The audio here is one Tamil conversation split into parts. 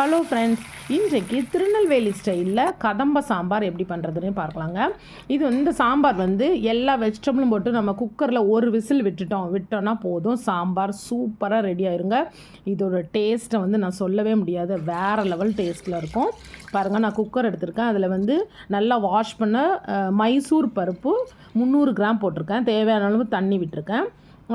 ஹலோ ஃப்ரெண்ட்ஸ், இன்றைக்கு திருநெல்வேலி ஸ்டைலில் கதம்ப சாம்பார் எப்படி பண்ணுறதுன்னு பார்க்கலாங்க. இது இந்த சாம்பார் எல்லா வெஜிடபிளும் போட்டு நம்ம குக்கரில் ஒரு விசில் விட்டோன்னா போதும், சாம்பார் சூப்பராக ரெடி ஆயிருங்க. இதோட டேஸ்ட்டை நான் சொல்லவே முடியாது, வேறு லெவல் டேஸ்ட்டில் இருக்கும். பாருங்கள், நான் குக்கர் எடுத்திருக்கேன். அதில் நல்லா வாஷ் பண்ண மைசூர் பருப்பு 300 கிராம் போட்டிருக்கேன். தேவையான அளவு தண்ணி விட்டுருக்கேன்.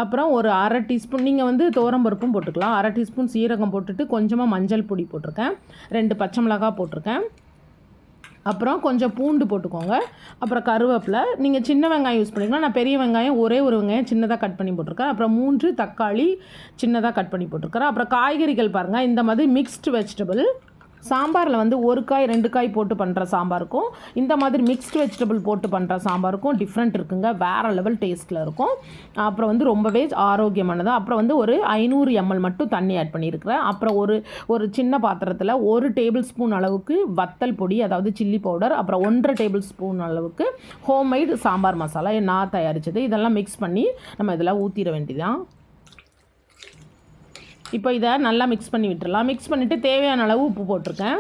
அப்புறம் ஒரு அரை டீஸ்பூன் நீங்கள் துவரம்பருப்பும் போட்டுக்கலாம். அரை டீஸ்பூன் சீரகம் போட்டுட்டு கொஞ்சமாக மஞ்சள் பொடி போட்டிருக்கேன். 2 பச்சை மிளகாய் போட்டிருக்கேன். அப்புறம் கொஞ்சம் பூண்டு போட்டுக்கோங்க. அப்புறம் கருவேப்பிலை. நீங்கள் சின்ன வெங்காயம் யூஸ் பண்ணிக்கலாம். நான் பெரிய வெங்காயம் ஒரே ஒரு வெங்காயம் சின்னதாக கட் பண்ணி போட்டிருக்கேன். அப்புறம் 3 தக்காளி சின்னதாக கட் பண்ணி போட்டிருக்கிறேன். அப்புறம் காய்கறிகள் பாருங்கள், இந்த மாதிரி மிக்ஸ்டு வெஜிடபிள். சாம்பாரில் 1 காய் 2 காய் போட்டு பண்ணுற சாம்பாருக்கும் இந்த மாதிரி மிக்ஸ்டு வெஜிடபிள் போட்டு பண்ணுற சாம்பாருக்கும் டிஃப்ரெண்ட் இருக்குங்க. வேறு லெவல் டேஸ்ட்டில் இருக்கும். அப்புறம் ரொம்பவே ஆரோக்கியமானது. அப்புறம் ஒரு 500 ml மட்டும் தண்ணி ஆட் பண்ணியிருக்கிறேன். அப்புறம் ஒரு சின்ன பாத்திரத்தில் 1 டேபிள் ஸ்பூன் அளவுக்கு வத்தல் பொடி, அதாவது சில்லி பவுடர், அப்புறம் 1.5 டேபிள் ஸ்பூன் அளவுக்கு ஹோம்மேட் சாம்பார் மசாலா நான் தயாரித்தது. இதெல்லாம் மிக்ஸ் பண்ணி நம்ம இதெல்லாம் ஊற்றிட வேண்டியதான். இப்போ இதை நல்லா மிக்ஸ் பண்ணி விட்டுடலாம். மிக்ஸ் பண்ணிவிட்டு தேவையான அளவு உப்பு போட்டிருக்கேன்.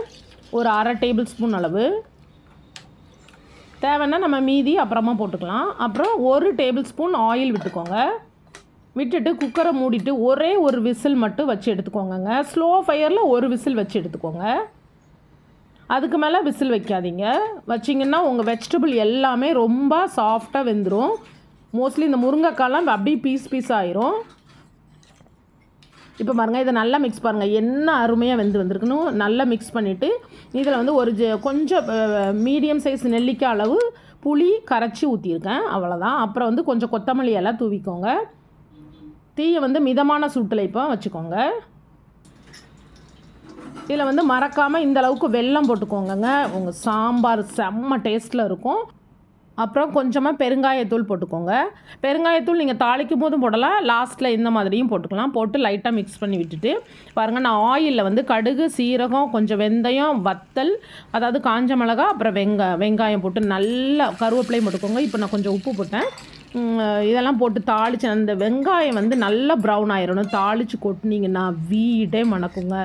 ஒரு அரை டேபிள் ஸ்பூன் அளவு. தேவைன்னா நம்ம மீதி அப்புறமா போட்டுக்கலாம். அப்புறம் 1 டேபிள் ஸ்பூன் ஆயில் விட்டுக்கோங்க. விட்டுட்டு குக்கரை மூடிட்டு ஒரே ஒரு விசில் மட்டும் வச்சு எடுத்துக்கோங்க. ஸ்லோ ஃபயரில் ஒரு விசில் வச்சு எடுத்துக்கோங்க. அதுக்கு மேலே விசில் வைக்காதீங்க. வச்சிங்கன்னா உங்கள் வெஜிடபிள் எல்லாமே ரொம்ப சாஃப்டாக வெந்துடும். மோஸ்ட்லி இந்த முருங்கைக்காலாம் அப்படியே பீஸ் ஆயிரும். இப்போ பாருங்கள், இதை நல்லா மிக்ஸ் பாருங்கள், என்ன அருமையாக வந்திருக்குன்னு. நல்லா மிக்ஸ் பண்ணிவிட்டு இதில் ஒரு கொஞ்சம் மீடியம் சைஸ் நெல்லிக்காய் அளவு புளி கரைச்சி ஊற்றிருக்கேன், அவ்வளோதான். அப்புறம் கொஞ்சம் கொத்தமல்லி எல்லாம் தூவிக்கோங்க. தீயை மிதமான சூட்டில் இப்போ வச்சுக்கோங்க. இதில் மறக்காமல் இந்த அளவுக்கு வெல்லம் போட்டுக்கோங்க. உங்கள் சாம்பார் செம்ம டேஸ்ட்டில் இருக்கும். அப்புறம் கொஞ்சமாக பெருங்காயத்தூள் போட்டுக்கோங்க. பெருங்காயத்தூள் நீங்கள் தாளிக்கும் போதும் போடலாம், லாஸ்ட்டில் இந்த மாதிரியும் போட்டுக்கலாம். போட்டு லைட்டாக மிக்ஸ் பண்ணி விட்டுட்டு பாருங்கள், நான் ஆயிலில் கடுகு, சீரகம், கொஞ்சம் வெந்தயம், வத்தல், அதாவது காஞ்ச மிளகா, அப்புறம் வெங்காயம் போட்டு நல்லா கருவேப்பிலையும் போட்டுக்கோங்க. இப்போ நான் கொஞ்சம் உப்பு போட்டேன். இதெல்லாம் போட்டு தாளித்து அந்த வெங்காயம் நல்லா ப்ரௌன் ஆயிடணும். தாளித்து கொட்டினீங்கன்னா வீடே மணக்குங்க.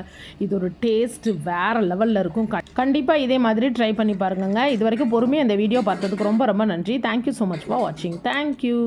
இது ஒரு டேஸ்ட்டு வேறு லெவலில் இருக்கும். கண்டிப்பாக இதே மாதிரி ட்ரை பண்ணி பாருங்க. இது வரைக்கும் பொறுமையாக இந்த வீடியோ பார்த்ததுக்கு ரொம்ப ரொம்ப நன்றி. தேங்க்யூ ஸோ மச் ஃபார் வாட்சிங். தேங்க்யூ.